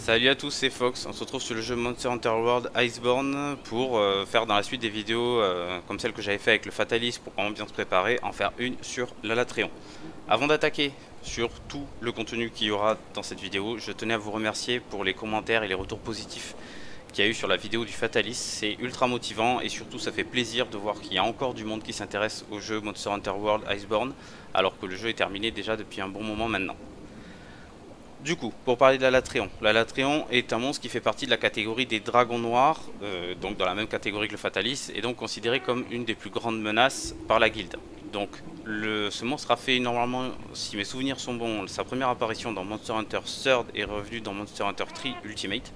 Salut à tous, c'est Fox. On se retrouve sur le jeu Monster Hunter World Iceborne pour faire dans la suite des vidéos comme celle que j'avais fait avec le Fatalis pour vraiment bien se préparer, en faire une sur l'Alatréon. Avant d'attaquer sur tout le contenu qu'il y aura dans cette vidéo, je tenais à vous remercier pour les commentaires et les retours positifs qu'il y a eu sur la vidéo du Fatalis. C'est ultra motivant et surtout ça fait plaisir de voir qu'il y a encore du monde qui s'intéresse au jeu Monster Hunter World Iceborne alors que le jeu est terminé déjà depuis un bon moment maintenant. Du coup, pour parler de l'Alatréon est un monstre qui fait partie de la catégorie des dragons noirs, donc dans la même catégorie que le Fatalis, et donc considéré comme une des plus grandes menaces par la guilde. Donc ce monstre a fait normalement, si mes souvenirs sont bons, sa première apparition dans Monster Hunter Third est revenue dans Monster Hunter 3 Ultimate,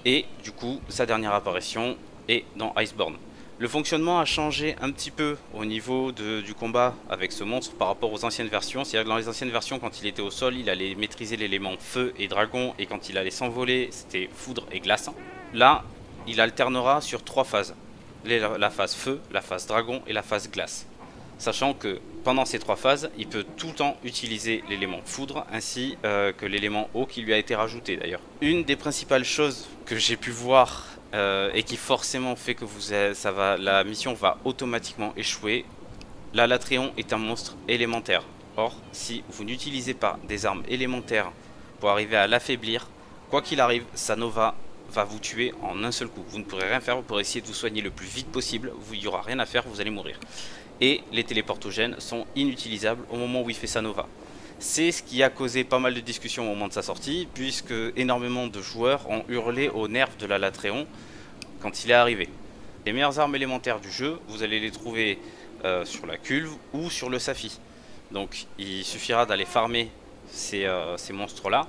et du coup sa dernière apparition est dans Iceborne. Le fonctionnement a changé un petit peu au niveau du combat avec ce monstre par rapport aux anciennes versions. C'est-à-dire que dans les anciennes versions, quand il était au sol, il allait maîtriser l'élément feu et dragon, et quand il allait s'envoler, c'était foudre et glace. Là, il alternera sur 3 phases. La phase feu, la phase dragon et la phase glace. Sachant que pendant ces 3 phases, il peut tout le temps utiliser l'élément foudre ainsi que l'élément eau qui lui a été rajouté d'ailleurs. Une des principales choses que j'ai pu voir et qui forcément fait que la mission va automatiquement échouer. L'Alatréon est un monstre élémentaire. Or, si vous n'utilisez pas des armes élémentaires pour arriver à l'affaiblir, quoi qu'il arrive, sa Nova va vous tuer en un seul coup. Vous ne pourrez rien faire, vous pourrez essayer de vous soigner le plus vite possible, il n'y aura rien à faire, vous allez mourir. Et les téléportogènes sont inutilisables au moment où il fait sa Nova. C'est ce qui a causé pas mal de discussions au moment de sa sortie, puisque énormément de joueurs ont hurlé aux nerfs de l'Alatréon quand il est arrivé. Les meilleures armes élémentaires du jeu, vous allez les trouver sur la culve ou sur le Safi. Donc il suffira d'aller farmer ces monstres là,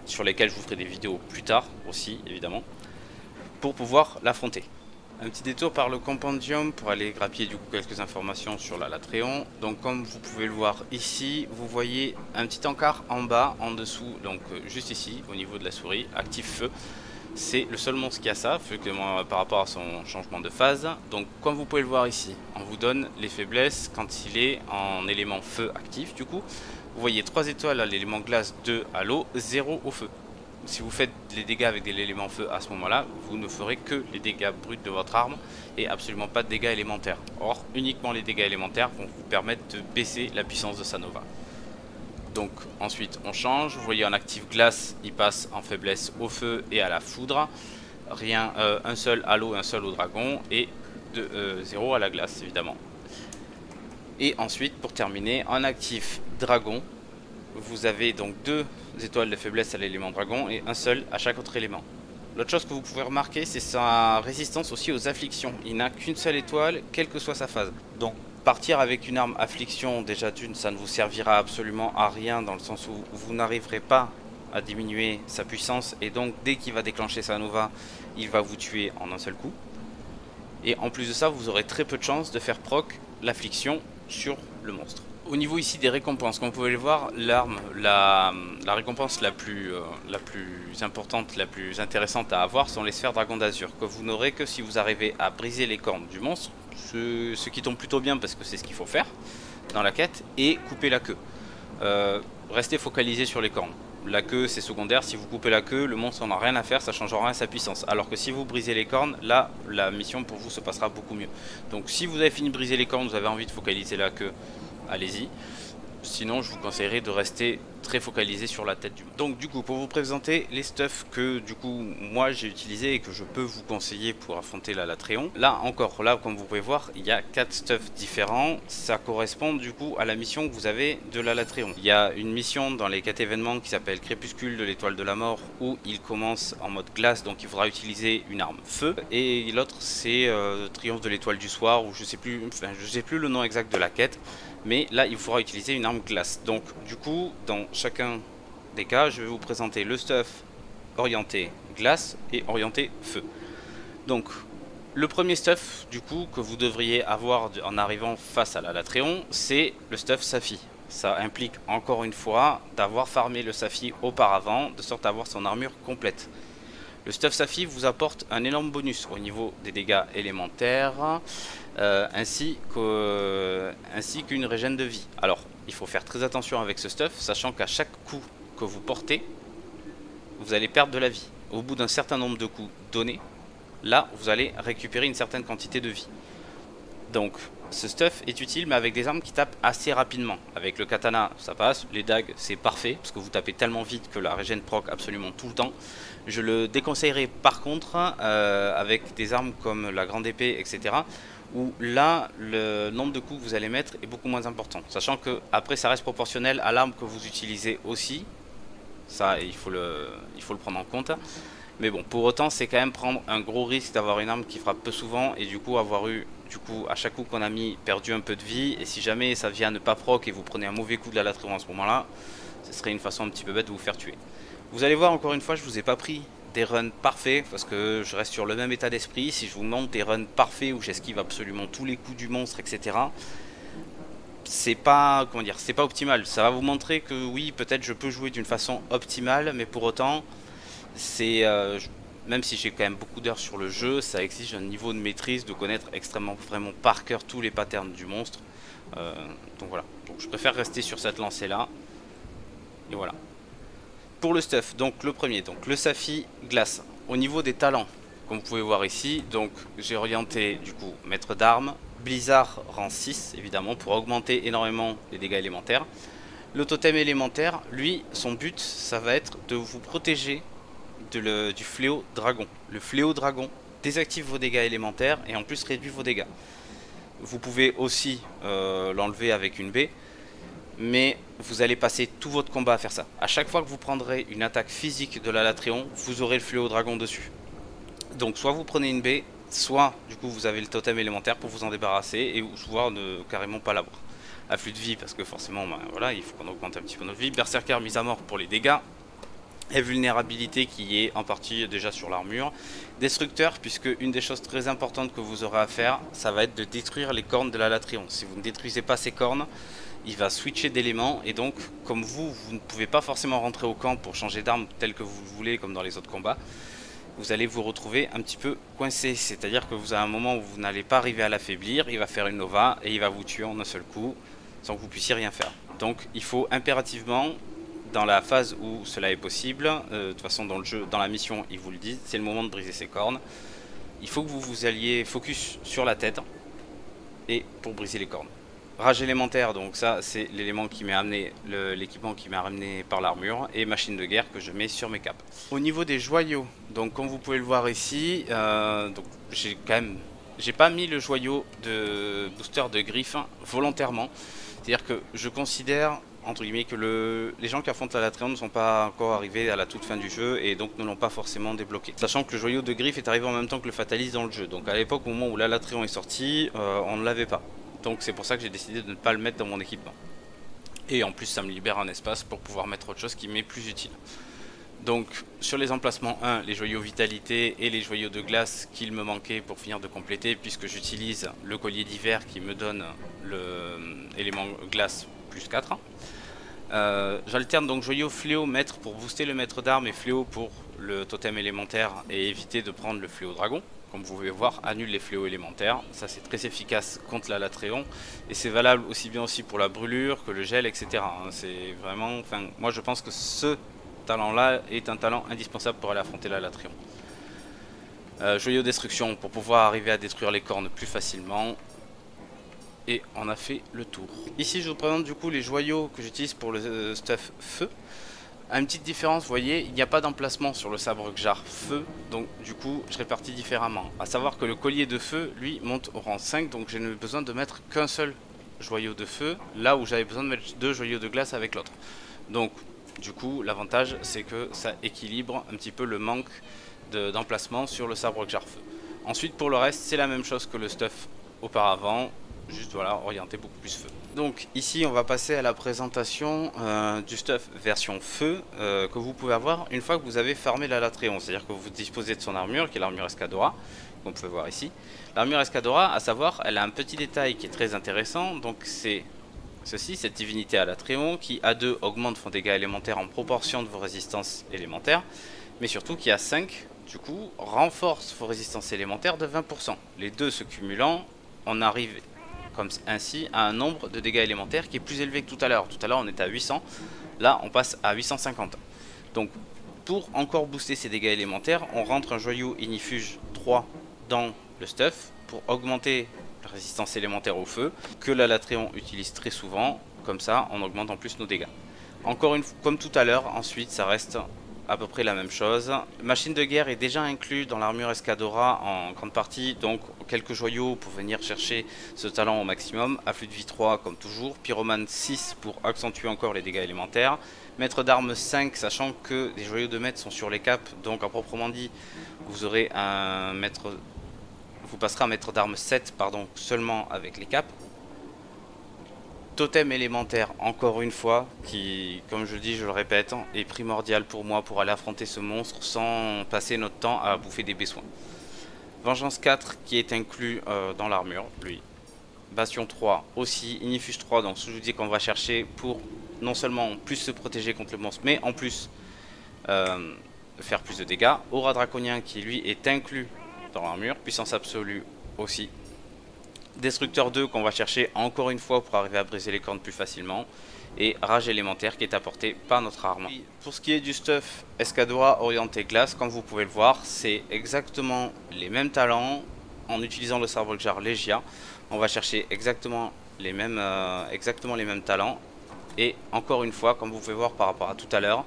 sur lesquels je vous ferai des vidéos plus tard aussi évidemment, pour pouvoir l'affronter. Un petit détour par le compendium pour aller grappiller du coup quelques informations sur l'Alatréon. Donc comme vous pouvez le voir ici, vous voyez un petit encart en bas, en dessous, donc juste ici au niveau de la souris, actif feu. C'est le seul monstre qui a ça, par rapport à son changement de phase. Donc comme vous pouvez le voir ici, on vous donne les faiblesses quand il est en élément feu actif. Du coup, vous voyez 3 étoiles à l'élément glace, 2 à l'eau, 0 au feu. Si vous faites les dégâts avec de l'élément feu à ce moment-là, vous ne ferez que les dégâts bruts de votre arme et absolument pas de dégâts élémentaires. Or, uniquement les dégâts élémentaires vont vous permettre de baisser la puissance de sa Nova. Donc ensuite on change, vous voyez en actif glace, il passe en faiblesse au feu et à la foudre. Un seul à l'eau, un seul au dragon et 0 à la glace évidemment. Et ensuite pour terminer, en actif dragon, vous avez donc 2 étoiles de faiblesse à l'élément dragon et un seul à chaque autre élément. L'autre chose que vous pouvez remarquer, c'est sa résistance aussi aux afflictions. Il n'a qu'une seule étoile, quelle que soit sa phase. Donc partir avec une arme affliction, déjà d'une, ça ne vous servira absolument à rien dans le sens où vous n'arriverez pas à diminuer sa puissance et donc dès qu'il va déclencher sa Nova, il va vous tuer en un seul coup. Et en plus de ça, vous aurez très peu de chances de faire proc l'affliction sur le monstre. Au niveau ici des récompenses, comme vous pouvez le voir, l'arme, la récompense la plus importante, la plus intéressante à avoir sont les sphères dragon d'azur, que vous n'aurez que si vous arrivez à briser les cornes du monstre, ce qui tombe plutôt bien parce que c'est ce qu'il faut faire dans la quête, et couper la queue. Restez focalisé sur les cornes. La queue c'est secondaire, si vous coupez la queue, le monstre n'en a rien à faire, ça ne changera rien à sa puissance. Alors que si vous brisez les cornes, là la mission pour vous se passera beaucoup mieux. Donc si vous avez fini de briser les cornes, vous avez envie de focaliser la queue, allez-y. Sinon je vous conseillerais de rester très focalisé sur la tête du monstre. Donc du coup pour vous présenter les stuffs que du coup moi j'ai utilisé et que je peux vous conseiller pour affronter l'Alatréon. Là encore, là comme vous pouvez voir, il y a 4 stuffs différents. Ça correspond du coup à la mission que vous avez de l'Alatréon. Il y a une mission dans les 4 événements qui s'appelle Crépuscule de l'étoile de la mort où il commence en mode glace, donc il faudra utiliser une arme feu. Et l'autre c'est Triomphe de l'étoile du soir, où je sais plus le nom exact de la quête. Mais là il faudra utiliser une arme glace. Donc du coup dans chacun des cas je vais vous présenter le stuff orienté glace et orienté feu. Donc le premier stuff du coup que vous devriez avoir en arrivant face à l'Alatréon, c'est le stuff Safi. Ça implique encore une fois d'avoir farmé le Safi auparavant, de sorte à avoir son armure complète. Le stuff Safi vous apporte un énorme bonus au niveau des dégâts élémentaires, ainsi qu'une régène de vie. Alors, il faut faire très attention avec ce stuff, sachant qu'à chaque coup que vous portez, vous allez perdre de la vie. Au bout d'un certain nombre de coups donnés, là vous allez récupérer une certaine quantité de vie. Donc ce stuff est utile, mais avec des armes qui tapent assez rapidement. Avec le katana ça passe, les dagues c'est parfait parce que vous tapez tellement vite que la régène proc absolument tout le temps. Je le déconseillerais par contre avec des armes comme la grande épée, etc. où là le nombre de coups que vous allez mettre est beaucoup moins important, sachant que après ça reste proportionnel à l'arme que vous utilisez aussi. Ça il faut le prendre en compte. Mais bon, pour autant c'est quand même prendre un gros risque d'avoir une arme qui frappe peu souvent et du coup avoir eu à chaque coup qu'on a mis perdu un peu de vie. Et si jamais ça vient ne pas proc et vous prenez un mauvais coup de la latréon à ce moment là, ce serait une façon un petit peu bête de vous faire tuer. Vous allez voir, encore une fois je vous ai pas pris des runs parfaits parce que je reste sur le même état d'esprit. Si je vous montre des runs parfaits où j'esquive absolument tous les coups du monstre, etc., c'est pas, comment dire, c'est pas optimal. Ça va vous montrer que oui, peut-être je peux jouer d'une façon optimale, mais pour autant c'est même si j'ai quand même beaucoup d'heures sur le jeu, ça exige un niveau de maîtrise, de connaître extrêmement vraiment par cœur tous les patterns du monstre. Donc voilà, donc je préfère rester sur cette lancée là. Et voilà. Pour le stuff, donc le premier, donc le Safi glace. Au niveau des talents, comme vous pouvez voir ici, donc j'ai orienté du coup maître d'armes, blizzard rang 6 évidemment pour augmenter énormément les dégâts élémentaires. Le totem élémentaire, lui, son but ça va être de vous protéger du fléau dragon. Le fléau dragon désactive vos dégâts élémentaires et en plus réduit vos dégâts. Vous pouvez aussi l'enlever avec une baie, mais vous allez passer tout votre combat à faire ça. À chaque fois que vous prendrez une attaque physique de la latréon, vous aurez le fléau dragon dessus. Donc soit vous prenez une baie, soit du coup vous avez le totem élémentaire pour vous en débarrasser et voire ne carrément pas l'avoir. Afflux de vie parce que forcément ben, voilà, il faut qu'on augmente un petit peu notre vie. Berserker mise à mort pour les dégâts. Et vulnérabilité qui est en partie déjà sur l'armure. Destructeur, puisque une des choses très importantes que vous aurez à faire, ça va être de détruire les cornes de la latréon. Si vous ne détruisez pas ces cornes, il va switcher d'éléments et donc comme vous ne pouvez pas forcément rentrer au camp pour changer d'arme tel que vous le voulez comme dans les autres combats, vous allez vous retrouver un petit peu coincé. C'est-à-dire que vous avez un moment où vous n'allez pas arriver à l'affaiblir, il va faire une nova et il va vous tuer en un seul coup sans que vous puissiez rien faire. Donc il faut impérativement, dans la phase où cela est possible, de toute façon dans le jeu, dans la mission ils vous le disent, c'est le moment de briser ses cornes. Il faut que vous vous alliez focus sur la tête et pour briser les cornes. Rage élémentaire, donc ça c'est l'élément qui m'est amené, l'équipement qui m'est ramené par l'armure, et machine de guerre que je mets sur mes capes. Au niveau des joyaux, donc comme vous pouvez le voir ici, donc j'ai pas mis le joyau de booster de griffe volontairement. C'est-à-dire que je considère entre guillemets que les gens qui affrontent la latréon ne sont pas encore arrivés à la toute fin du jeu et donc ne l'ont pas forcément débloqué. Sachant que le joyau de griffe est arrivé en même temps que le Fatalis dans le jeu. Donc à l'époque, au moment où la latréon est sortie, on ne l'avait pas. Donc c'est pour ça que j'ai décidé de ne pas le mettre dans mon équipement. Et en plus ça me libère un espace pour pouvoir mettre autre chose qui m'est plus utile. Donc sur les emplacements 1, les joyaux vitalité et les joyaux de glace qu'il me manquait pour finir de compléter, puisque j'utilise le collier d'hiver qui me donne l'élément glace plus 4. J'alterne donc joyau fléau maître pour booster le maître d'armes et fléau pour le totem élémentaire et éviter de prendre le fléau dragon. Comme vous pouvez voir, annule les fléaux élémentaires, ça c'est très efficace contre la latréon et c'est valable aussi bien aussi pour la brûlure que le gel, etc. C'est vraiment, enfin moi je pense que ce talent là est un talent indispensable pour aller affronter la latréon. Joyau destruction pour pouvoir arriver à détruire les cornes plus facilement. Et on a fait le tour. Ici je vous présente du coup les joyaux que j'utilise pour le stuff feu. Une petite différence, vous voyez, il n'y a pas d'emplacement sur le sabre Gjar feu, donc du coup je répartis différemment. A savoir que le collier de feu, lui, monte au rang 5, donc j'ai besoin de mettre qu'un seul joyau de feu, là où j'avais besoin de mettre 2 joyaux de glace avec l'autre. Donc du coup l'avantage c'est que ça équilibre un petit peu le manque d'emplacement sur le sabre Gjar feu. Ensuite pour le reste c'est la même chose que le stuff auparavant, juste voilà, orienté beaucoup plus feu. Donc ici on va passer à la présentation du stuff version feu que vous pouvez avoir une fois que vous avez farmé la latréon. C'est-à-dire que vous disposez de son armure qui est l'armure Escadora, comme vous pouvez voir ici. L'armure Escadora, à savoir, elle a un petit détail qui est très intéressant. Donc c'est ceci, cette divinité à latréon qui à 2 augmente vos dégâts élémentaires en proportion de vos résistances élémentaires. Mais surtout qui à 5 du coup renforce vos résistances élémentaires de 20%. Les deux se cumulant, on arrive comme ainsi à un nombre de dégâts élémentaires qui est plus élevé que tout à l'heure. Tout à l'heure on était à 800, là on passe à 850. Donc Pour encore booster ses dégâts élémentaires, on rentre un joyau Ignifuge 3 dans le stuff pour augmenter la résistance élémentaire au feu, que la Latréon utilise très souvent. Comme ça, on augmente en plus nos dégâts. Encore une fois, comme tout à l'heure, ensuite ça reste à peu près la même chose. Machine de guerre est déjà inclus dans l'armure Escadora en grande partie, donc quelques joyaux pour venir chercher ce talent au maximum. Afflux de vie 3 comme toujours, Pyromane 6 pour accentuer encore les dégâts élémentaires, Maître d'armes 5, sachant que les joyaux de maître sont sur les capes, donc à proprement dit vous aurez un maître, vous passerez un maître d'armes 7 pardon, seulement avec les capes. Totem élémentaire, encore une fois, qui, comme je le dis, je le répète, est primordial pour moi pour aller affronter ce monstre sans passer notre temps à bouffer des besoins. Vengeance 4 qui est inclus dans l'armure, lui. Bastion 3 aussi, Ignifuge 3, donc je vous dis qu'on va chercher pour non seulement plus se protéger contre le monstre, mais en plus faire plus de dégâts. Aura Draconien qui lui est inclus dans l'armure, puissance absolue aussi. Destructeur 2 qu'on va chercher encore une fois pour arriver à briser les cornes plus facilement. Et rage élémentaire qui est apporté par notre arme. Pour ce qui est du stuff Escadora orienté glace, comme vous pouvez le voir, c'est exactement les mêmes talents en utilisant le sabre jar Legia. On va chercher exactement les mêmes talents. Et encore une fois, comme vous pouvez voir par rapport à tout à l'heure,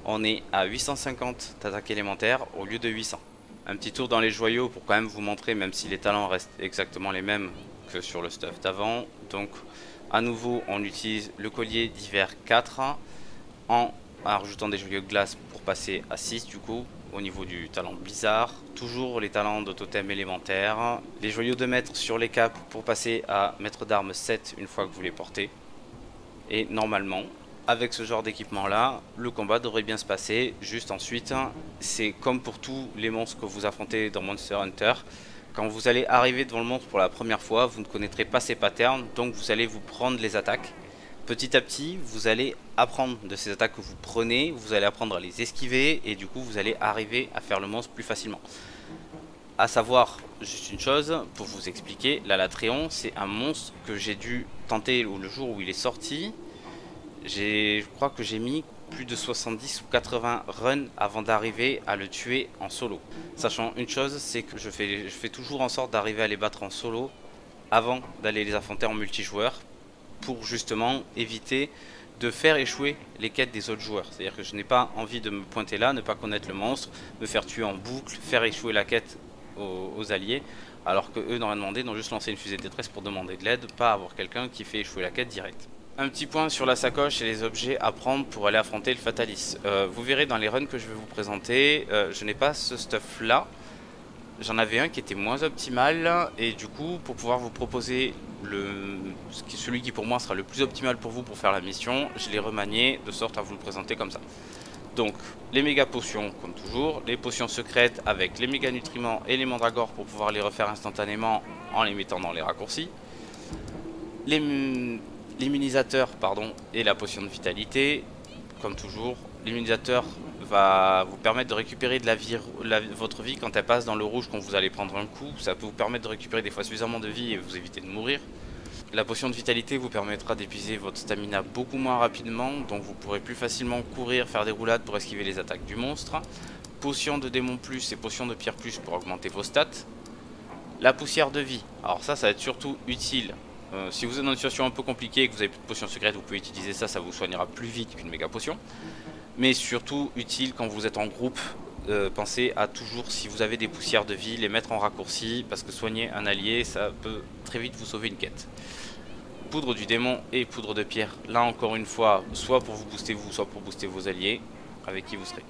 on est à 850 d'attaque élémentaire au lieu de 800. Un petit tour dans les joyaux pour quand même vous montrer, même si les talents restent exactement les mêmes que sur le stuff d'avant. Donc à nouveau on utilise le collier d'hiver 4 en rajoutant des joyaux de glace pour passer à 6 du coup au niveau du talent blizzard. Toujours les talents de totem élémentaire, les joyaux de maître sur les capes pour passer à maître d'armes 7 une fois que vous les portez. Et normalement avec ce genre d'équipement là, le combat devrait bien se passer. Juste ensuite, c'est comme pour tous les monstres que vous affrontez dans Monster Hunter. Quand vous allez arriver devant le monstre pour la première fois, vous ne connaîtrez pas ses patterns, donc vous allez vous prendre les attaques. Petit à petit, vous allez apprendre de ces attaques que vous prenez, vous allez apprendre à les esquiver et du coup vous allez arriver à faire le monstre plus facilement. À savoir, juste une chose pour vous expliquer, la Latréon c'est un monstre que j'ai dû tenter le jour où il est sorti. Je crois que j'ai mis plus de 70 ou 80 runs avant d'arriver à le tuer en solo. Sachant une chose, c'est que je fais toujours en sorte d'arriver à les battre en solo avant d'aller les affronter en multijoueur pour justement éviter de faire échouer les quêtes des autres joueurs. C'est-à-dire que je n'ai pas envie de me pointer là, ne pas connaître le monstre, me faire tuer en boucle, faire échouer la quête aux alliés, alors que eux n'ont rien demandé, n'ont juste lancé une fusée de détresse pour demander de l'aide, pas avoir quelqu'un qui fait échouer la quête direct. Un petit point sur la sacoche et les objets à prendre pour aller affronter le Fatalis. Vous verrez dans les runs que je vais vous présenter, je n'ai pas ce stuff là. J'en avais un qui était moins optimal et du coup pour pouvoir vous proposer celui qui pour moi sera le plus optimal pour vous pour faire la mission, je l'ai remanié de sorte à vous le présenter comme ça. Donc les méga potions comme toujours, les potions secrètes avec les méga nutriments et les mandragores pour pouvoir les refaire instantanément en les mettant dans les raccourcis. L'immunisateur et la potion de vitalité, comme toujours. L'immunisateur va vous permettre de récupérer de votre vie quand elle passe dans le rouge quand vous allez prendre un coup. Ça peut vous permettre de récupérer des fois suffisamment de vie et vous éviter de mourir. La potion de vitalité vous permettra d'épuiser votre stamina beaucoup moins rapidement, donc vous pourrez plus facilement courir, faire des roulades pour esquiver les attaques du monstre. Potion de démon plus et potion de pierre plus pour augmenter vos stats. La poussière de vie, alors ça va être surtout utile. Si vous êtes dans une situation un peu compliquée et que vous avez plus de potions secrètes, vous pouvez utiliser ça, ça vous soignera plus vite qu'une méga potion. Mais surtout utile quand vous êtes en groupe, pensez à toujours, si vous avez des poussières de vie, les mettre en raccourci, parce que soigner un allié, ça peut très vite vous sauver une quête. Poudre du démon et poudre de pierre, là encore une fois, soit pour vous booster vous, soit pour booster vos alliés, avec qui vous serez.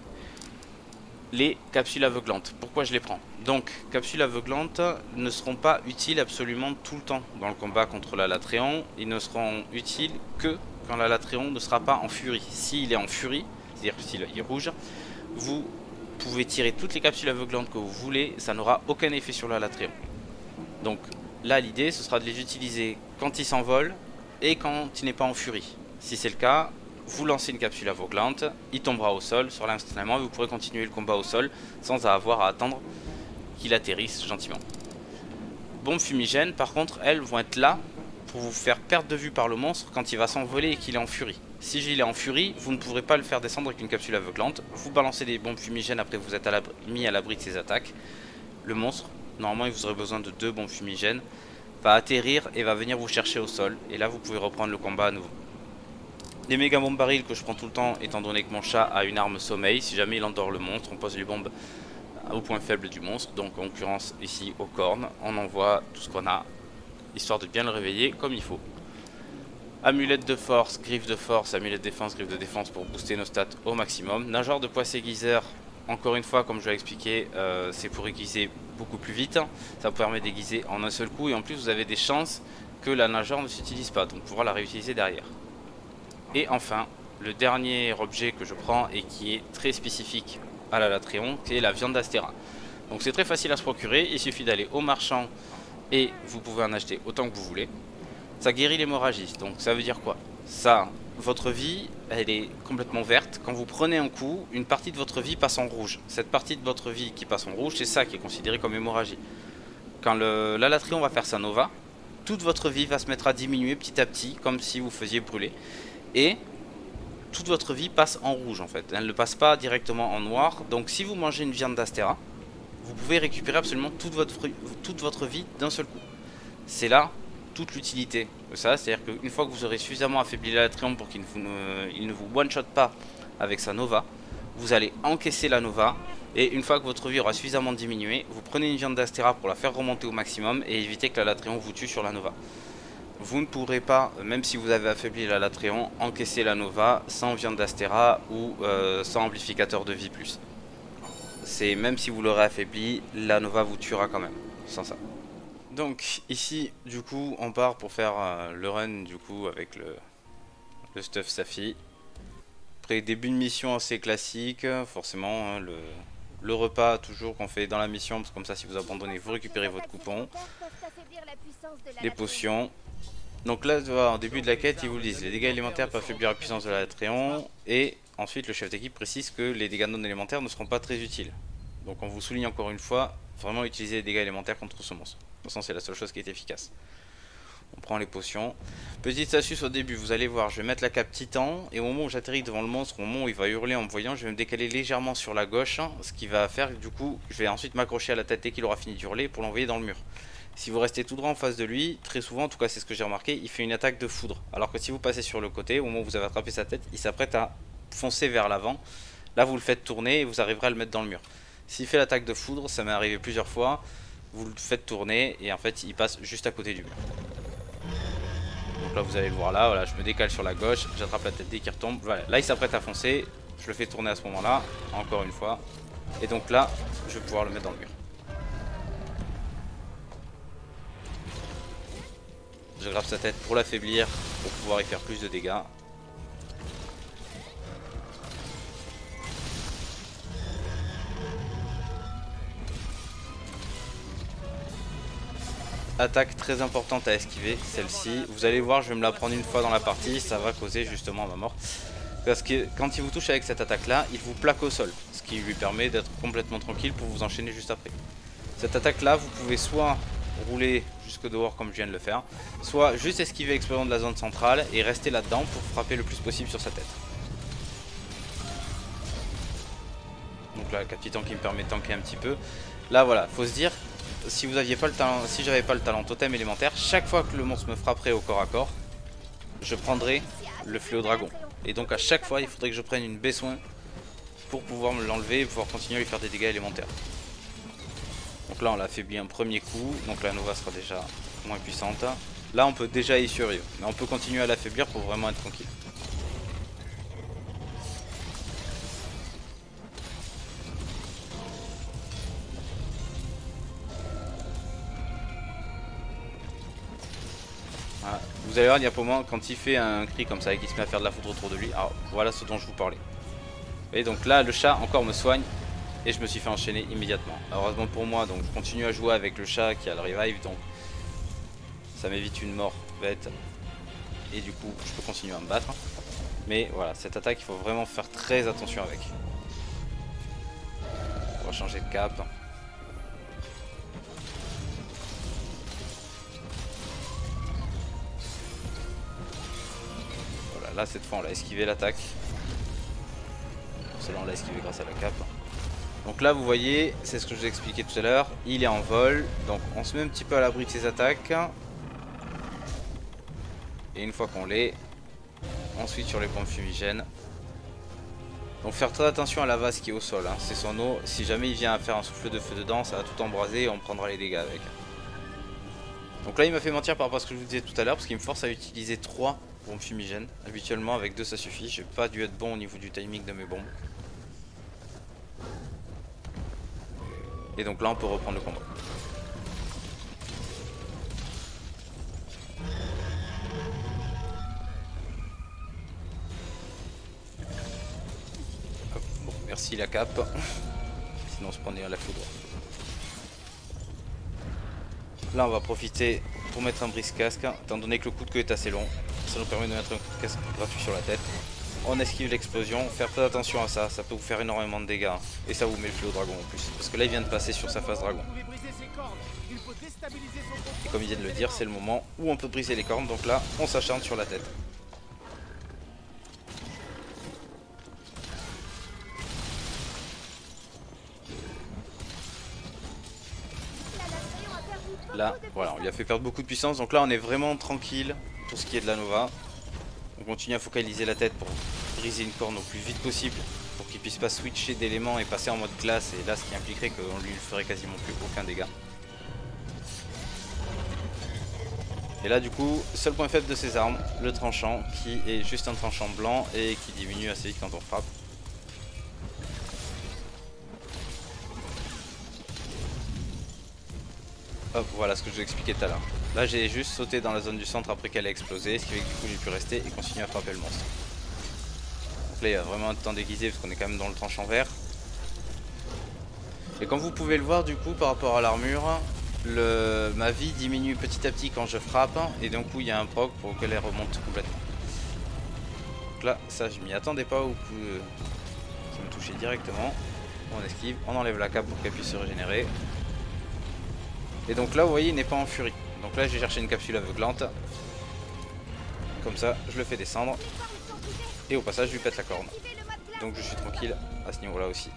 Les capsules aveuglantes, pourquoi je les prends? Donc, capsules aveuglantes ne seront pas utiles absolument tout le temps dans le combat contre la Latréon. Ils ne seront utiles que quand la Latréon ne sera pas en furie. S'il est en furie, c'est-à-dire s'il est rouge, vous pouvez tirer toutes les capsules aveuglantes que vous voulez, ça n'aura aucun effet sur la Latréon. Donc là, l'idée, ce sera de les utiliser quand il s'envole et quand il n'est pas en furie. Si c'est le cas, vous lancez une capsule aveuglante, il tombera au sol sur l'instantanément et vous pourrez continuer le combat au sol sans avoir à attendre qu'il atterrisse gentiment. Bombes fumigènes par contre, elles vont être là pour vous faire perdre de vue par le monstre quand il va s'envoler et qu'il est en furie. Si il est en furie, vous ne pourrez pas le faire descendre avec une capsule aveuglante. Vous balancez des bombes fumigènes après vous êtes mis à l'abri de ses attaques. Le monstre, normalement il vous aurait besoin de 2 bombes fumigènes, va atterrir et va venir vous chercher au sol. Et là vous pouvez reprendre le combat à nouveau. Les méga bombes barils que je prends tout le temps, étant donné que mon chat a une arme sommeil. Si jamais il endort le monstre, on pose les bombes au point faible du monstre. Donc en l'occurrence ici aux cornes, on envoie tout ce qu'on a, histoire de bien le réveiller comme il faut. Amulette de force, griffe de force, amulette de défense, griffe de défense pour booster nos stats au maximum. Nageur de poisse aiguiseur, encore une fois comme je l'ai expliqué, c'est pour aiguiser beaucoup plus vite. Ça vous permet d'aiguiser en un seul coup et en plus vous avez des chances que la nageur ne s'utilise pas, donc pouvoir la réutiliser derrière. Et enfin, le dernier objet que je prends et qui est très spécifique à la Latréon, c'est la viande d'Astéra. Donc c'est très facile à se procurer, il suffit d'aller au marchand et vous pouvez en acheter autant que vous voulez. Ça guérit l'hémorragie, donc ça veut dire quoi? Ça, votre vie, elle est complètement verte. Quand vous prenez un coup, une partie de votre vie passe en rouge. Cette partie de votre vie qui passe en rouge, c'est ça qui est considéré comme hémorragie. Quand la Latréon va faire sa nova, toute votre vie va se mettre à diminuer petit à petit, comme si vous faisiez brûler. Et toute votre vie passe en rouge en fait. Elle ne passe pas directement en noir. Donc si vous mangez une viande d'Astéra, vous pouvez récupérer absolument toute votre vie d'un seul coup. C'est là toute l'utilité de ça, c'est-à-dire qu'une fois que vous aurez suffisamment affaibli la Latréon pour qu'il ne vous one-shot pas avec sa nova, vous allez encaisser la nova, et une fois que votre vie aura suffisamment diminué, vous prenez une viande d'Astéra pour la faire remonter au maximum et éviter que la Latréon vous tue sur la nova. Vous ne pourrez pas, même si vous avez affaibli la Latréon, encaisser la nova sans viande d'Astéra ou sans amplificateur de vie plus. C'est même si vous l'aurez affaibli, la nova vous tuera quand même, sans ça. Donc ici du coup on part pour faire le run du coup avec le stuff Safi. Après début de mission assez classique, forcément hein, le repas toujours qu'on fait dans la mission, parce que comme ça si vous abandonnez vous récupérez votre coupon. Les potions. Donc là en début de la quête ils vous le disent, les dégâts élémentaires peuvent affaiblir la puissance de la Latréon. Et ensuite le chef d'équipe précise que les dégâts non élémentaires ne seront pas très utiles. Donc on vous souligne encore une fois, vraiment utiliser les dégâts élémentaires contre ce monstre. De toute façon c'est la seule chose qui est efficace. On prend les potions. Petite astuce au début, vous allez voir, je vais mettre la cape titan. Et au moment où j'atterris devant le monstre, au moment où il va hurler en me voyant, je vais me décaler légèrement sur la gauche. Ce qui va faire du coup, je vais ensuite m'accrocher à la tête dès qu'il aura fini de hurler pour l'envoyer dans le mur. Si vous restez tout droit en face de lui, très souvent, en tout cas c'est ce que j'ai remarqué, il fait une attaque de foudre. Alors que si vous passez sur le côté, au moment où vous avez attrapé sa tête, il s'apprête à foncer vers l'avant. Là vous le faites tourner et vous arriverez à le mettre dans le mur. S'il fait l'attaque de foudre, ça m'est arrivé plusieurs fois. Vous le faites tourner et en fait il passe juste à côté du mur. Donc là vous allez le voir là, voilà, je me décale sur la gauche, j'attrape la tête dès qu'il retombe. Voilà, là il s'apprête à foncer, je le fais tourner à ce moment là, encore une fois. Et donc là, je vais pouvoir le mettre dans le mur. Je grappe sa tête pour l'affaiblir, pour pouvoir y faire plus de dégâts. Attaque très importante à esquiver, celle-ci. Vous allez voir, je vais me la prendre une fois dans la partie, ça va causer justement ma mort. Parce que quand il vous touche avec cette attaque-là, il vous plaque au sol. Ce qui lui permet d'être complètement tranquille pour vous enchaîner juste après. Cette attaque-là, vous pouvez soit rouler jusque dehors comme je viens de le faire, soit juste esquiver l'explosion de la zone centrale et rester là-dedans pour frapper le plus possible sur sa tête. Donc là, le capitaine qui me permet de tanker un petit peu. Là voilà, faut se dire, si vous aviez pas le talent, si j'avais pas le talent totem élémentaire, chaque fois que le monstre me frapperait au corps à corps, je prendrais le fléau dragon. Et donc à chaque fois, il faudrait que je prenne une baie-soin pour pouvoir me l'enlever et pouvoir continuer à lui faire des dégâts élémentaires. Donc là on l'a affaibli un premier coup, donc la Nova sera déjà moins puissante. Là on peut déjà y survivre, mais on peut continuer à l'affaiblir pour vraiment être tranquille. Voilà. Vous allez voir, il y a pour moi, quand il fait un cri comme ça et qu'il se met à faire de la foudre autour de lui, alors voilà ce dont je vous parlais. Et donc là le chat encore me soigne. Et je me suis fait enchaîner immédiatement. Heureusement pour moi, donc je continue à jouer avec le chat qui a le revive, donc ça m'évite une mort bête. Et du coup, je peux continuer à me battre. Mais voilà, cette attaque, il faut vraiment faire très attention avec. On va changer de cap. Voilà, Là cette fois on l'a esquivé l'attaque. Celle-là on l'a esquivé grâce à la cape. Donc là vous voyez, c'est ce que je vous ai expliqué tout à l'heure, il est en vol. Donc on se met un petit peu à l'abri de ses attaques. Et une fois qu'on l'est, ensuite sur les bombes fumigènes. Donc faire très attention à la vase qui est au sol, hein. C'est son eau, si jamais il vient à faire un souffle de feu dedans, ça va tout embraser et on prendra les dégâts avec. Donc là il m'a fait mentir par rapport à ce que je vous disais tout à l'heure, parce qu'il me force à utiliser 3 bombes fumigènes. Habituellement avec 2 ça suffit, j'ai pas dû être bon au niveau du timing de mes bombes. Et donc là on peut reprendre le combat. Hop, bon, merci la cape, sinon on se prenait à la foudre. Là on va profiter pour mettre un brise-casque, étant donné que le coup de queue est assez long, ça nous permet de mettre un coup de casque gratuit sur la tête. On esquive l'explosion, faire très attention à ça, ça peut vous faire énormément de dégâts. Et ça vous met le fléau dragon en plus, parce que là il vient de passer sur sa phase dragon. Et comme il vient de le dire, c'est le moment où on peut briser les cornes, donc là on s'acharne sur la tête. Là, voilà, on lui a fait perdre beaucoup de puissance, donc là on est vraiment tranquille pour ce qui est de la Nova. On continue à focaliser la tête pour briser une corne au plus vite possible, pour qu'il puisse pas switcher d'éléments et passer en mode glace, et là ce qui impliquerait qu'on lui ferait quasiment plus aucun dégât. Et là du coup, seul point faible de ses armes, le tranchant, qui est juste un tranchant blanc et qui diminue assez vite quand on frappe. Hop, voilà ce que je vous expliquais tout à l'heure. Là j'ai juste sauté dans la zone du centre après qu'elle a explosé, ce qui fait que du coup j'ai pu rester et continuer à frapper le monstre. Donc là il y a vraiment un temps déguisé parce qu'on est quand même dans le tranchant vert. Et comme vous pouvez le voir du coup par rapport à l'armure, ma vie diminue petit à petit quand je frappe et d'un coup il y a un proc pour qu'elle remonte complètement. Donc là ça je m'y attendais pas au coup ça me touchait directement. On esquive, on enlève la cape pour qu'elle puisse se régénérer. Et donc là vous voyez il n'est pas en furie. Donc là j'ai cherché une capsule aveuglante. Comme ça je le fais descendre. Et au passage je lui pète la corne. Donc je suis tranquille à ce niveau là aussi.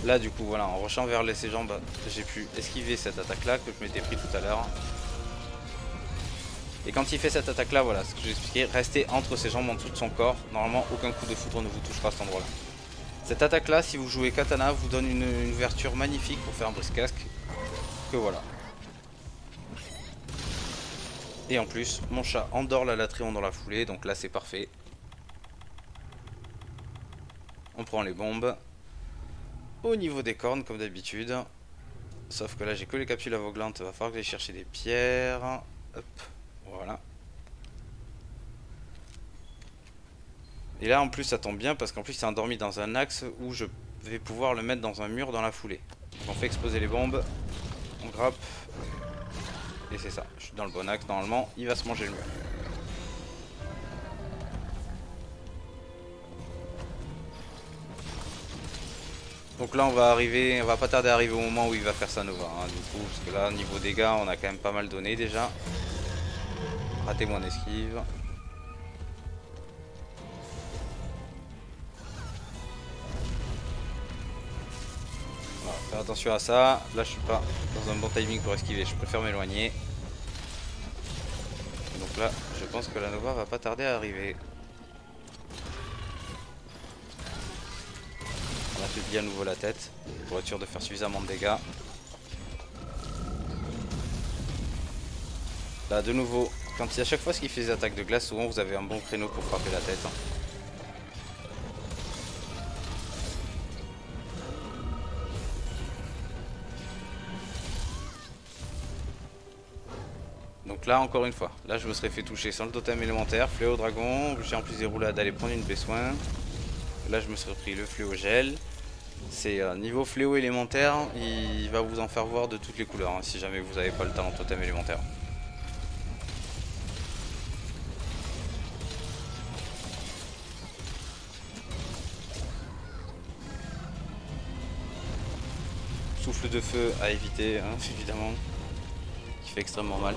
Là du coup voilà en rushant vers ses jambes j'ai pu esquiver cette attaque là que je m'étais pris tout à l'heure. Et quand il fait cette attaque là, voilà ce que je vous expliquais, restez entre ses jambes en dessous de son corps. Normalement aucun coup de foudre ne vous touchera à cet endroit là. Cette attaque là si vous jouez katana vous donne une ouverture magnifique pour faire un brise-casque. Que voilà. Et en plus mon chat endort la Latrion dans la foulée, donc là c'est parfait. On prend les bombes. Au niveau des cornes comme d'habitude. Sauf que là j'ai que les capsules aveuglantes, va falloir que j'aille chercher des pierres. Hop, voilà. Et là en plus ça tombe bien parce qu'en plus c'est endormi dans un axe où je vais pouvoir le mettre dans un mur dans la foulée. Donc on fait exploser les bombes, on grappe. Et c'est ça, je suis dans le bon axe, normalement il va se manger le mur. Donc là on va pas tarder à arriver au moment où il va faire sa Nova hein, du coup, parce que là niveau dégâts on a quand même pas mal donné déjà. Raté mon esquive. Voilà, faire attention à ça, là je suis pas dans un bon timing pour esquiver, je préfère m'éloigner. Donc là je pense que la Nova va pas tarder à arriver. On affaiblit à nouveau la tête pour être sûr de faire suffisamment de dégâts. Là de nouveau, à chaque fois qu'il fait des attaques de glace, souvent vous avez un bon créneau pour frapper la tête. Donc là encore une fois, là je me serais fait toucher sans le totem élémentaire, fléau dragon, j'ai en plus des roulades d'aller prendre une baie-soin. Là je me serais pris le fléau gel. C'est niveau fléau élémentaire, il va vous en faire voir de toutes les couleurs hein, si jamais vous n'avez pas le talent totem élémentaire. Souffle de feu à éviter hein, évidemment, qui fait extrêmement mal.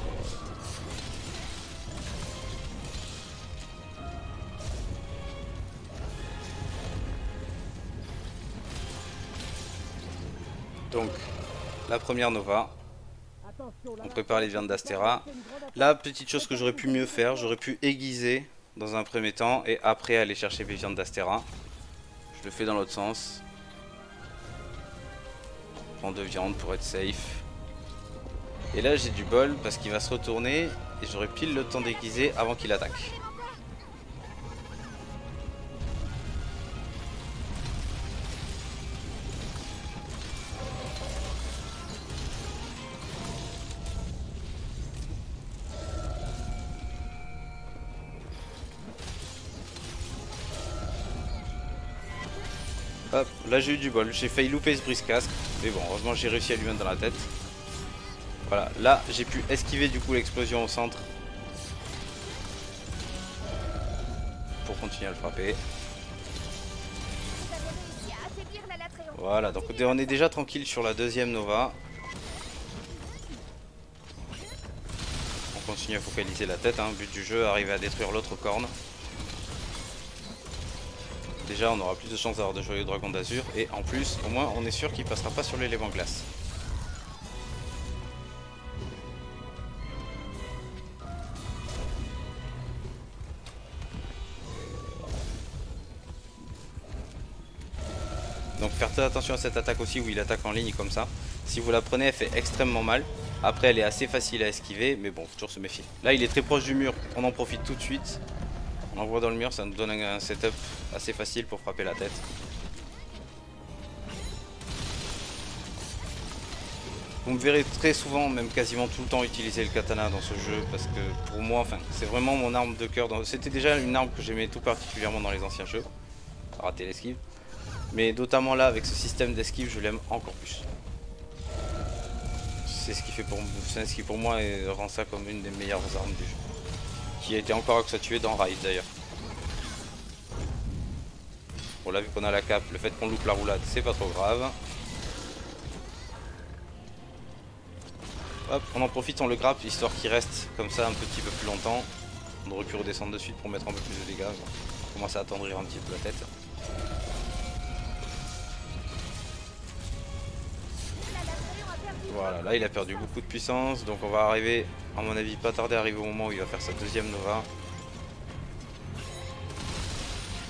Donc la première Nova. On prépare les viandes d'Astera. La petite chose que j'aurais pu mieux faire, j'aurais pu aiguiser dans un premier temps et après aller chercher mes viandes d'Astera. Je le fais dans l'autre sens. Je prends 2 viandes pour être safe. Et là j'ai du bol parce qu'il va se retourner et j'aurai pile le temps d'aiguiser avant qu'il attaque. Hop, là j'ai eu du bol, j'ai failli louper ce brise-casque, mais bon, heureusement j'ai réussi à lui mettre dans la tête. Voilà, là j'ai pu esquiver du coup l'explosion au centre pour continuer à le frapper. Voilà, donc on est déjà tranquille sur la deuxième Nova. On continue à focaliser la tête, hein. But du jeu, arriver à détruire l'autre corne. Déjà on aura plus de chances d'avoir de joyeux dragons d'azur et en plus au moins on est sûr qu'il passera pas sur l'élément glace. Donc faire très attention à cette attaque aussi où il attaque en ligne comme ça. Si vous la prenez elle fait extrêmement mal. Après elle est assez facile à esquiver mais bon faut toujours se méfier. Là il est très proche du mur, on en profite tout de suite. On l'envoie dans le mur, ça nous donne un setup assez facile pour frapper la tête. Vous me verrez très souvent, même quasiment tout le temps, utiliser le katana dans ce jeu parce que pour moi, enfin, c'est vraiment mon arme de cœur. C'était déjà une arme que j'aimais tout particulièrement dans les anciens jeux. Rater l'esquive. Mais notamment là, avec ce système d'esquive, je l'aime encore plus. C'est ce qui fait pour moi rend ça comme une des meilleures armes du jeu. Qui a été encore accentué dans Raid d'ailleurs. Bon là vu qu'on a la cape, le fait qu'on loupe la roulade c'est pas trop grave. Hop, on en profite, on le grappe histoire qu'il reste comme ça un petit peu plus longtemps. On aurait pu redescendre de suite pour mettre un peu plus de dégâts. On commence à attendrir un petit peu la tête. Voilà, là il a perdu beaucoup de puissance, donc on va arriver, à mon avis, pas tarder à arriver au moment où il va faire sa deuxième Nova.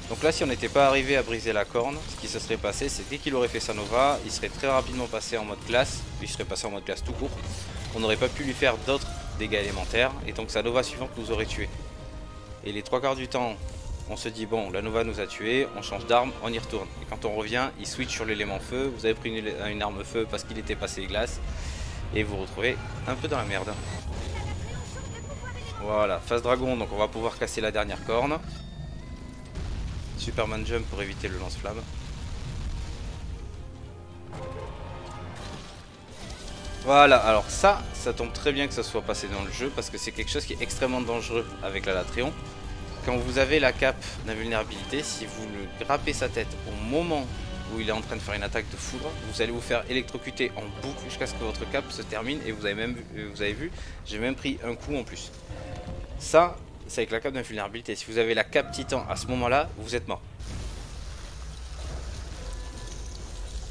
Donc là si on n'était pas arrivé à briser la corne, ce qui se serait passé c'est dès qu'il aurait fait sa Nova, il serait très rapidement passé en mode glace, il serait passé en mode glace tout court. On n'aurait pas pu lui faire d'autres dégâts élémentaires et donc sa Nova suivante nous aurait tué. Et les 3/4 du temps, on se dit bon la Nova nous a tué, on change d'arme, on y retourne. Et quand on revient, il switch sur l'élément feu, vous avez pris une arme feu parce qu'il était passé glace. Et vous vous retrouvez un peu dans la merde. Voilà, phase dragon, donc on va pouvoir casser la dernière corne. Superman jump pour éviter le lance-flamme. Voilà, alors ça tombe très bien que ça soit passé dans le jeu parce que c'est quelque chose qui est extrêmement dangereux avec la Latréon. Quand vous avez la cape d'invulnérabilité, si vous le grappez sa tête au moment où il est en train de faire une attaque de foudre, vous allez vous faire électrocuter en boucle jusqu'à ce que votre cape se termine et vous avez vu, j'ai même pris un coup en plus. Ça, c'est avec la cape d'invulnérabilité. Si vous avez la cape titan à ce moment-là, vous êtes mort.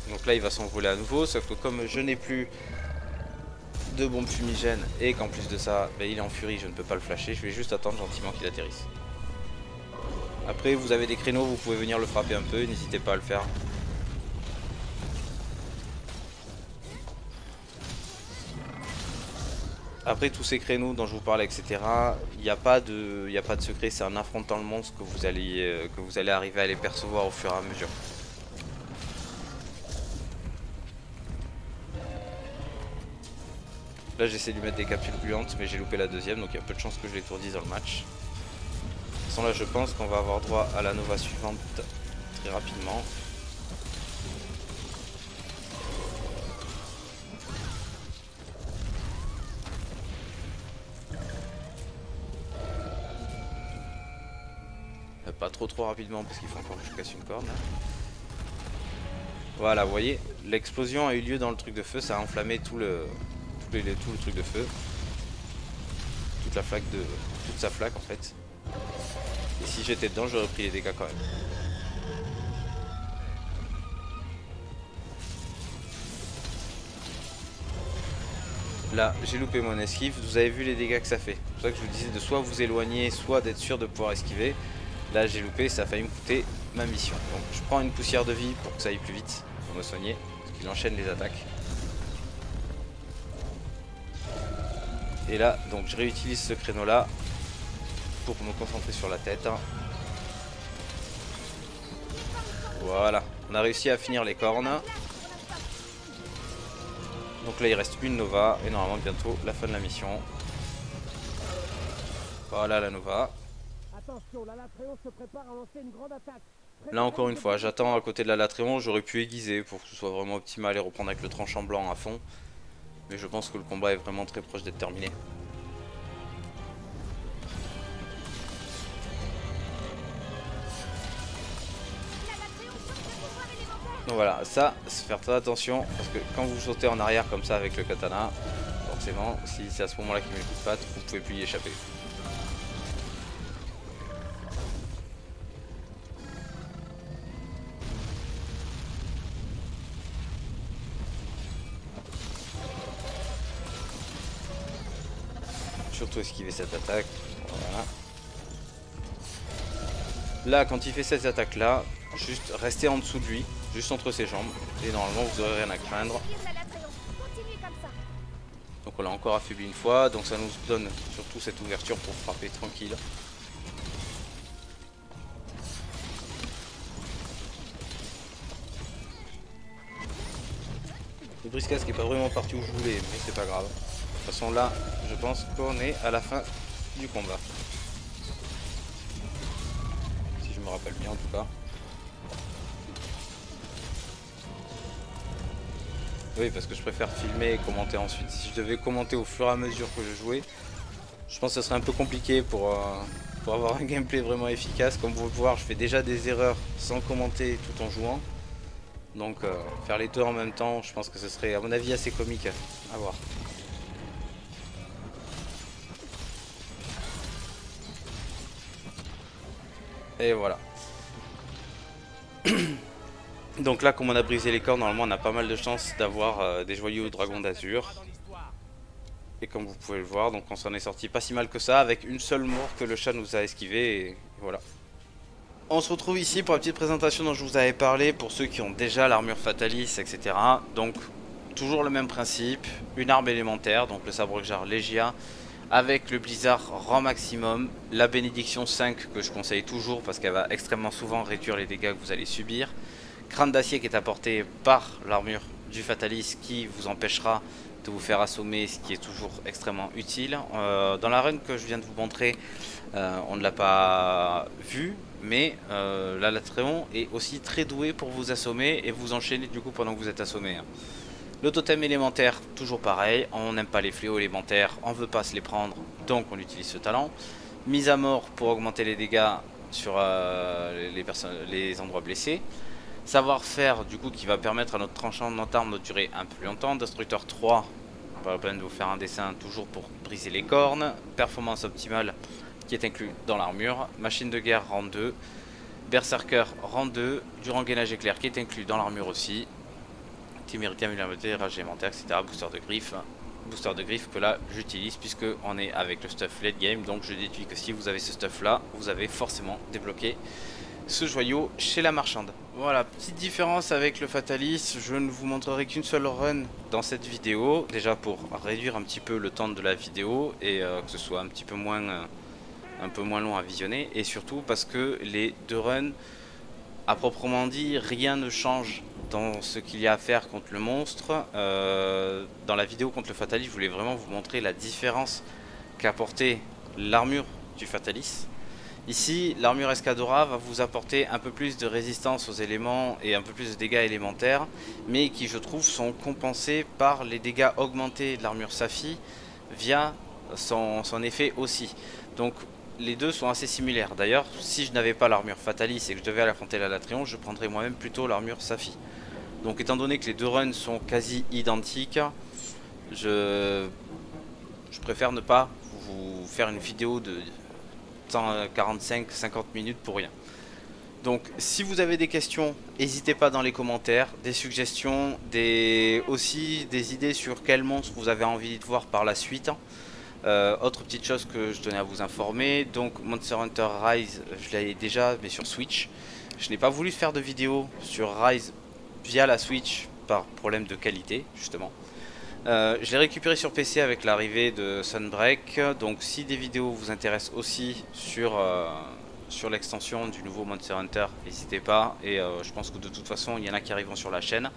Donc là, il va s'envoler à nouveau, sauf que comme je n'ai plus de bombes fumigènes et qu'en plus de ça, il est en furie, je ne peux pas le flasher, je vais juste attendre gentiment qu'il atterrisse. Après, vous avez des créneaux, vous pouvez venir le frapper un peu, n'hésitez pas à le faire. Après tous ces créneaux dont je vous parle, etc., il n'y a pas de secret, c'est en affrontant le monstre que vous allez arriver à les percevoir au fur et à mesure. Là j'essaie de lui mettre des capsules gluantes, mais j'ai loupé la deuxième, donc il y a peu de chances que je l'étourdisse dans le match. De toute façon là je pense qu'on va avoir droit à la Nova suivante très rapidement. Pas trop rapidement parce qu'il faut encore que je casse une corde là. Voilà, vous voyez, l'explosion a eu lieu dans le truc de feu, ça a enflammé tout le truc de feu. Toute sa flaque en fait. Et si j'étais dedans, j'aurais pris les dégâts quand même. Là, j'ai loupé mon esquive. Vous avez vu les dégâts que ça fait. C'est pour ça que je vous disais de soit vous éloigner, soit d'être sûr de pouvoir esquiver. Là, j'ai loupé, ça a failli me coûter ma mission. Donc, je prends une poussière de vie pour que ça aille plus vite, pour me soigner, parce qu'il enchaîne les attaques. Et là, donc, je réutilise ce créneau-là pour me concentrer sur la tête. Voilà, on a réussi à finir les cornes. Donc là il reste une Nova et normalement bientôt la fin de la mission. Voilà la Nova. Là encore une fois, j'attends à côté de la Latréon, j'aurais pu aiguiser pour que ce soit vraiment optimal et reprendre avec le tranchant blanc à fond. Mais je pense que le combat est vraiment très proche d'être terminé. Donc voilà, ça, faire très attention parce que quand vous sautez en arrière comme ça avec le katana, forcément, si c'est à ce moment-là qu'il met le coup de patte, vous pouvez plus y échapper. Surtout esquiver cette attaque. Voilà. Là, quand il fait cette attaque-là, juste restez en dessous de lui, juste entre ses jambes, et normalement vous n'aurez rien à craindre. Donc on l'a encore affaibli une fois, donc ça nous donne surtout cette ouverture pour frapper tranquille. Le briscasque qui est pas vraiment parti où je voulais, mais c'est pas grave. De toute façon là, je pense qu'on est à la fin du combat. Si je me rappelle bien en tout cas. Oui, parce que je préfère filmer et commenter ensuite. Si je devais commenter au fur et à mesure que je jouais, je pense que ce serait un peu compliqué pour avoir un gameplay vraiment efficace. Comme vous pouvez le voir, je fais déjà des erreurs sans commenter tout en jouant. Donc faire les deux en même temps, je pense que ce serait à mon avis assez comique à voir. Et voilà. Donc là, comme on a brisé les corps, normalement on a pas mal de chances d'avoir des joyaux dragon d'azur. Et comme vous pouvez le voir, donc on s'en est sorti pas si mal que ça, avec une seule mort que le chat nous a esquivé, et voilà. On se retrouve ici pour la petite présentation dont je vous avais parlé, pour ceux qui ont déjà l'armure Fatalis, etc. Donc, toujours le même principe, une arme élémentaire, donc le sabre-jar Legia, avec le blizzard rang maximum, la bénédiction 5 que je conseille toujours parce qu'elle va extrêmement souvent réduire les dégâts que vous allez subir. Crâne d'acier qui est apporté par l'armure du Fatalis qui vous empêchera de vous faire assommer, ce qui est toujours extrêmement utile. Dans la run que je viens de vous montrer, on ne l'a pas vu, mais la Latréon est aussi très douée pour vous assommer et vous enchaîner du coup pendant que vous êtes assommé. Le totem élémentaire, toujours pareil, on n'aime pas les fléaux élémentaires, on ne veut pas se les prendre, donc on utilise ce talent. Mise à mort pour augmenter les dégâts sur les endroits blessés. Savoir-faire du coup qui va permettre à notre tranchant de notre arme de durer un peu plus longtemps. Destructeur 3, pas la peine de vous faire un dessin toujours pour briser les cornes. Performance optimale qui est inclus dans l'armure. Machine de guerre rang 2. Berserker rang 2. Durant gainage éclair qui est inclus dans l'armure aussi. Témérité, immunité, rage élémentaire, etc. Booster de griffe. Booster de griffe que là j'utilise puisque on est avec le stuff late game. Donc je déduis que si vous avez ce stuff là, vous avez forcément débloqué ce joyau chez la marchande. Voilà, petite différence avec le Fatalis, je ne vous montrerai qu'une seule run dans cette vidéo, déjà pour réduire un petit peu le temps de la vidéo et que ce soit un peu moins long à visionner, et surtout parce que les deux runs, à proprement dit, rien ne change dans ce qu'il y a à faire contre le monstre. Dans la vidéo contre le Fatalis, je voulais vraiment vous montrer la différence qu'apportait l'armure du Fatalis. Ici, l'armure Escadora va vous apporter un peu plus de résistance aux éléments et un peu plus de dégâts élémentaires, mais qui je trouve sont compensés par les dégâts augmentés de l'armure Safi via son effet aussi. Donc les deux sont assez similaires. D'ailleurs, si je n'avais pas l'armure Fatalis et que je devais aller affronter la Latréon, je prendrais moi-même plutôt l'armure Safi. Donc étant donné que les deux runs sont quasi identiques, je préfère ne pas vous faire une vidéo de 45-50 minutes pour rien. Donc si vous avez des questions, n'hésitez pas dans les commentaires, des suggestions, aussi des idées sur quel monstre vous avez envie de voir par la suite. Autre petite chose que je tenais à vous informer, donc Monster Hunter Rise, je l'avais déjà mais sur Switch. Je n'ai pas voulu faire de vidéo sur Rise via la Switch par problème de qualité justement. Je l'ai récupéré sur PC avec l'arrivée de Sunbreak, donc si des vidéos vous intéressent aussi sur l'extension du nouveau Monster Hunter, n'hésitez pas, et je pense que de toute façon il y en a qui arriveront sur la chaîne.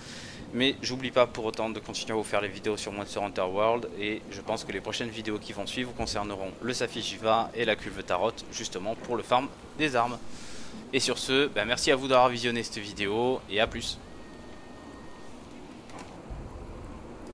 Mais j'oublie pas pour autant de continuer à vous faire les vidéos sur Monster Hunter World, et je pense que les prochaines vidéos qui vont suivre concerneront le Safi'jiiva et la cuve Tarot, justement pour le farm des armes. Et sur ce, merci à vous d'avoir visionné cette vidéo, et à plus.